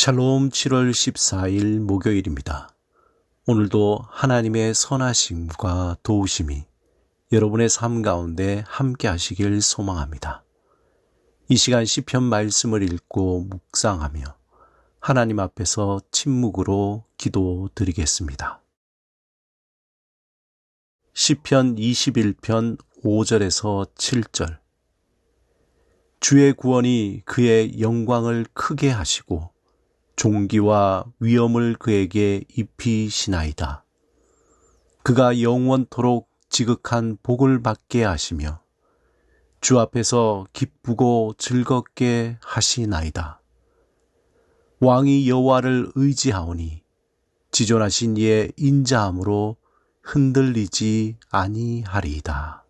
샬롬 7월 14일 목요일입니다. 오늘도 하나님의 선하심과 도우심이 여러분의 삶 가운데 함께 하시길 소망합니다. 이 시간 시편 말씀을 읽고 묵상하며 하나님 앞에서 침묵으로 기도드리겠습니다. 시편 21편 5절에서 7절. 주의 구원이 그의 영광을 크게 하시고 존귀와 위엄을 그에게 입히시나이다. 그가 영원토록 지극한 복을 받게 하시며 주 앞에서 기쁘고 즐겁게 하시나이다. 왕이 여호와를 의지하오니 지존하신 이의 인자함으로 흔들리지 아니하리이다.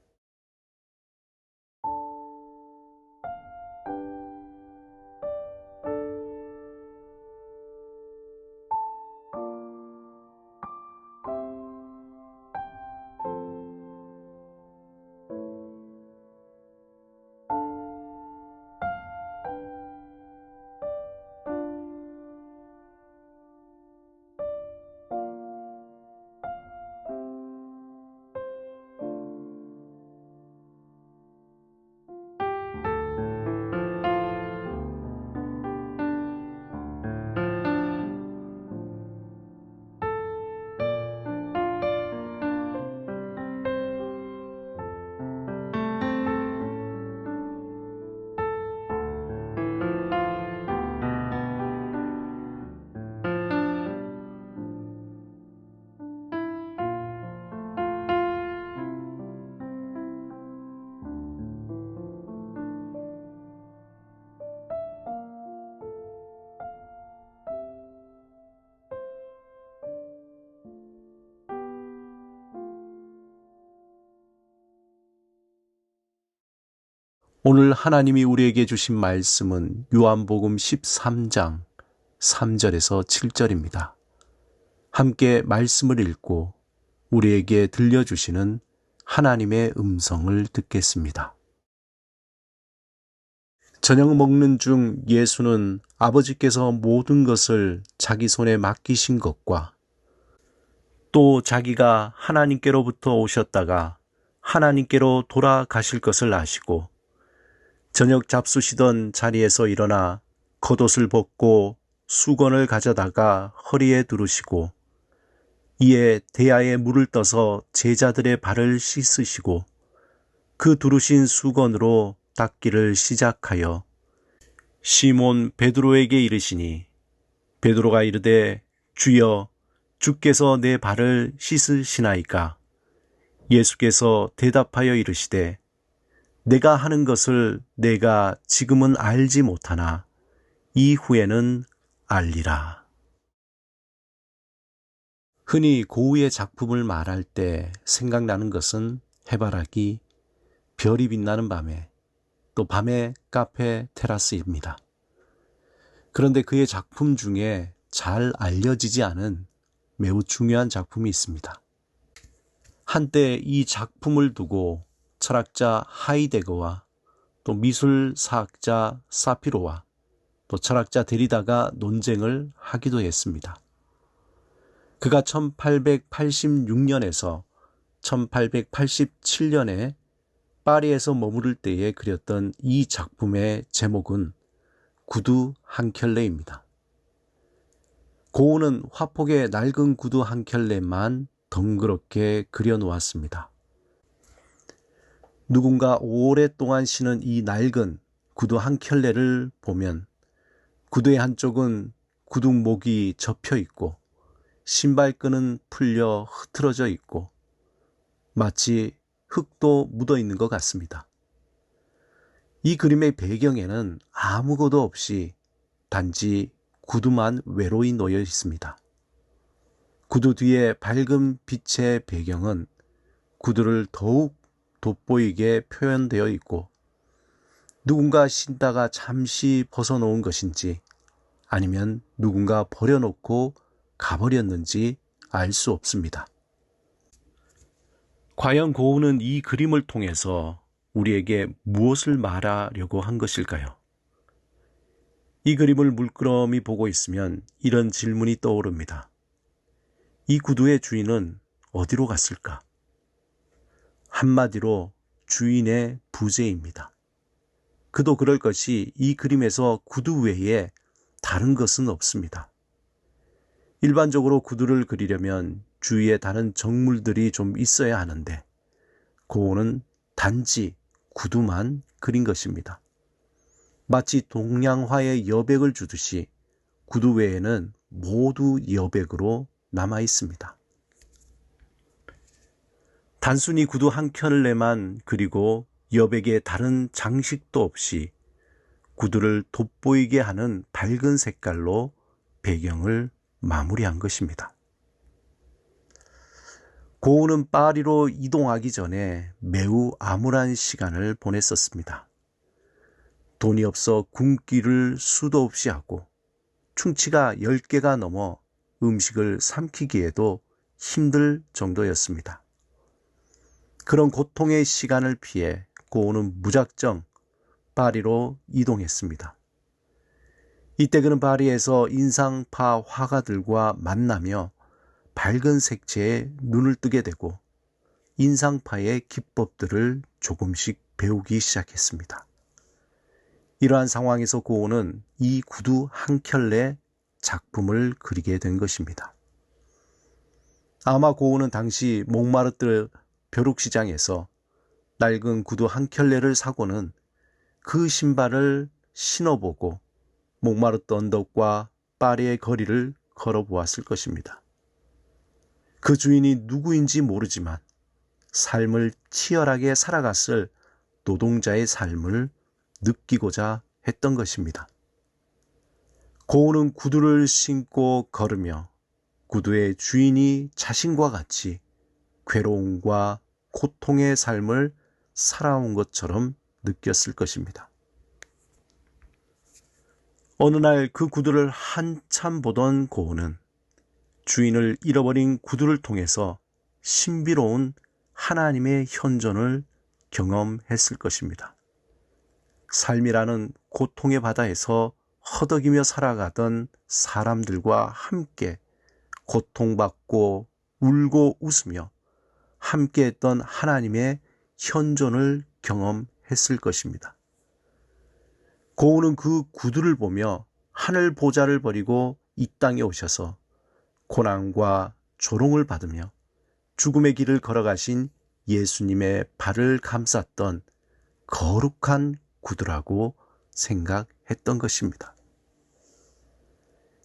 오늘 하나님이 우리에게 주신 말씀은 요한복음 13장 3절에서 7절입니다. 함께 말씀을 읽고 우리에게 들려주시는 하나님의 음성을 듣겠습니다. 저녁 먹는 중 예수는 아버지께서 모든 것을 자기 손에 맡기신 것과 또 자기가 하나님께로부터 오셨다가 하나님께로 돌아가실 것을 아시고 저녁 잡수시던 자리에서 일어나 겉옷을 벗고 수건을 가져다가 허리에 두르시고 이에 대야에 물을 떠서 제자들의 발을 씻으시고 그 두르신 수건으로 닦기를 시작하여 시몬 베드로에게 이르시니 베드로가 이르되 주여 주께서 내 발을 씻으시나이까? 예수께서 대답하여 이르시되 내가 하는 것을 내가 지금은 알지 못하나 이후에는 알리라. 흔히 고흐의 작품을 말할 때 생각나는 것은 해바라기, 별이 빛나는 밤에, 또 밤의 카페 테라스입니다. 그런데 그의 작품 중에 잘 알려지지 않은 매우 중요한 작품이 있습니다. 한때 이 작품을 두고 철학자 하이데거와 또 미술사학자 사피로와 또 철학자 데리다가 논쟁을 하기도 했습니다. 그가 1886년에서 1887년에 파리에서 머무를 때에 그렸던 이 작품의 제목은 구두 한 켤레입니다. 고흐는 화폭의 낡은 구두 한 켤레만 덩그렇게 그려놓았습니다. 누군가 오랫동안 신은 이 낡은 구두 한 켤레를 보면 구두의 한쪽은 구두목이 접혀 있고 신발끈은 풀려 흐트러져 있고 마치 흙도 묻어 있는 것 같습니다. 이 그림의 배경에는 아무것도 없이 단지 구두만 외로이 놓여 있습니다. 구두 뒤에 밝은 빛의 배경은 구두를 더욱 돋보이게 표현되어 있고 누군가 신다가 잠시 벗어놓은 것인지 아니면 누군가 버려놓고 가버렸는지 알 수 없습니다. 과연 고흐는 이 그림을 통해서 우리에게 무엇을 말하려고 한 것일까요? 이 그림을 물끄러미 보고 있으면 이런 질문이 떠오릅니다. 이 구두의 주인은 어디로 갔을까? 한마디로 주인의 부재입니다. 그도 그럴 것이 이 그림에서 구두 외에 다른 것은 없습니다. 일반적으로 구두를 그리려면 주위에 다른 정물들이 좀 있어야 하는데 고은은 단지 구두만 그린 것입니다. 마치 동양화의 여백을 주듯이 구두 외에는 모두 여백으로 남아 있습니다. 단순히 구두 한 켤레만 그리고 여백에 다른 장식도 없이 구두를 돋보이게 하는 밝은 색깔로 배경을 마무리한 것입니다. 고은은 파리로 이동하기 전에 매우 암울한 시간을 보냈었습니다. 돈이 없어 굶기를 수도 없이 하고 충치가 10개가 넘어 음식을 삼키기에도 힘들 정도였습니다. 그런 고통의 시간을 피해 고은은 무작정 파리로 이동했습니다. 이때 그는 파리에서 인상파 화가들과 만나며 밝은 색채에 눈을 뜨게 되고 인상파의 기법들을 조금씩 배우기 시작했습니다. 이러한 상황에서 고은은 이 구두 한 켤레 작품을 그리게 된 것입니다. 아마 고은은 당시 몽마르트 벼룩시장에서 낡은 구두 한 켤레를 사고는 그 신발을 신어보고 몽마르트 언덕과 파리의 거리를 걸어보았을 것입니다. 그 주인이 누구인지 모르지만 삶을 치열하게 살아갔을 노동자의 삶을 느끼고자 했던 것입니다. 고은은 구두를 신고 걸으며 구두의 주인이 자신과 같이 괴로움과 고통의 삶을 살아온 것처럼 느꼈을 것입니다. 어느 날 그 구두를 한참 보던 고은은 주인을 잃어버린 구두를 통해서 신비로운 하나님의 현존을 경험했을 것입니다. 삶이라는 고통의 바다에서 허덕이며 살아가던 사람들과 함께 고통받고 울고 웃으며 함께했던 하나님의 현존을 경험했을 것입니다. 고은은 그 구두를 보며 하늘 보좌를 버리고 이 땅에 오셔서 고난과 조롱을 받으며 죽음의 길을 걸어가신 예수님의 발을 감쌌던 거룩한 구두라고 생각했던 것입니다.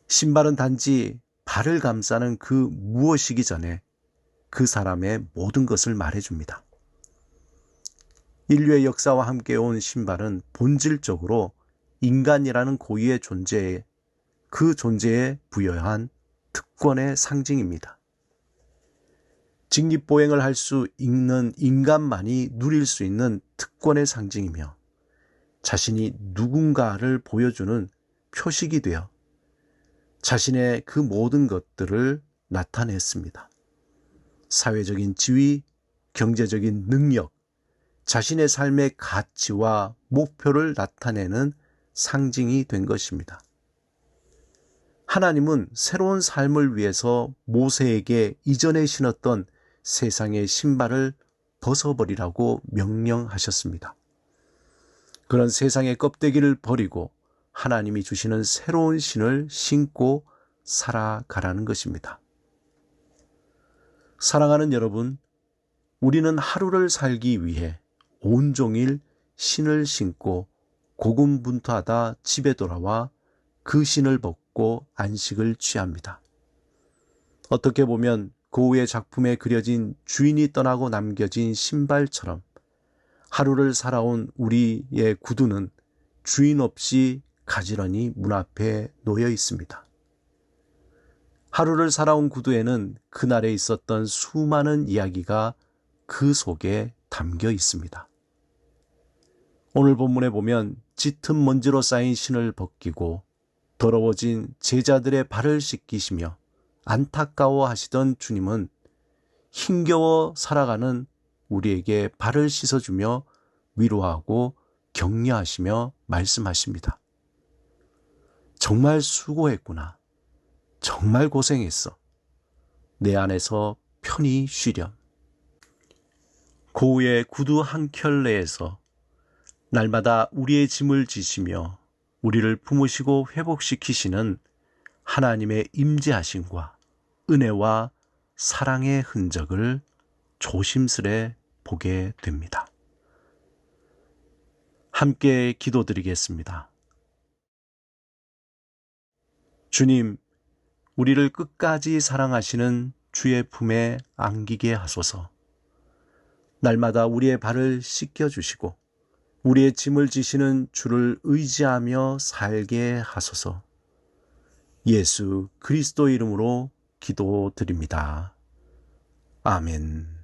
신발은 단지 발을 감싸는 그 무엇이기 전에 그 사람의 모든 것을 말해줍니다. 인류의 역사와 함께 온 신발은 본질적으로 인간이라는 고유의 존재에 그 존재에 부여한 특권의 상징입니다. 직립보행을 할 수 있는 인간만이 누릴 수 있는 특권의 상징이며 자신이 누군가를 보여주는 표식이 되어 자신의 그 모든 것들을 나타냈습니다. 사회적인 지위, 경제적인 능력, 자신의 삶의 가치와 목표를 나타내는 상징이 된 것입니다. 하나님은 새로운 삶을 위해서 모세에게 이전에 신었던 세상의 신발을 벗어버리라고 명령하셨습니다. 그런 세상의 껍데기를 버리고 하나님이 주시는 새로운 신을 신고 살아가라는 것입니다. 사랑하는 여러분, 우리는 하루를 살기 위해 온종일 신을 신고 고군분투하다 집에 돌아와 그 신을 벗고 안식을 취합니다. 어떻게 보면 고우의 작품에 그려진 주인이 떠나고 남겨진 신발처럼 하루를 살아온 우리의 구두는 주인 없이 가지런히 문 앞에 놓여 있습니다. 하루를 살아온 구두에는 그날에 있었던 수많은 이야기가 그 속에 담겨 있습니다. 오늘 본문에 보면 짙은 먼지로 쌓인 신을 벗기고 더러워진 제자들의 발을 씻기시며 안타까워하시던 주님은 힘겨워 살아가는 우리에게 발을 씻어주며 위로하고 격려하시며 말씀하십니다. 정말 수고했구나. 정말 고생했어. 내 안에서 편히 쉬렴. 고우의 구두 한 켤레에서 날마다 우리의 짐을 지시며 우리를 품으시고 회복시키시는 하나님의 임재하심과 은혜와 사랑의 흔적을 조심스레 보게 됩니다. 함께 기도드리겠습니다. 주님, 우리를 끝까지 사랑하시는 주의 품에 안기게 하소서. 날마다 우리의 발을 씻겨주시고 우리의 짐을 지시는 주를 의지하며 살게 하소서. 예수 그리스도 이름으로 기도드립니다. 아멘.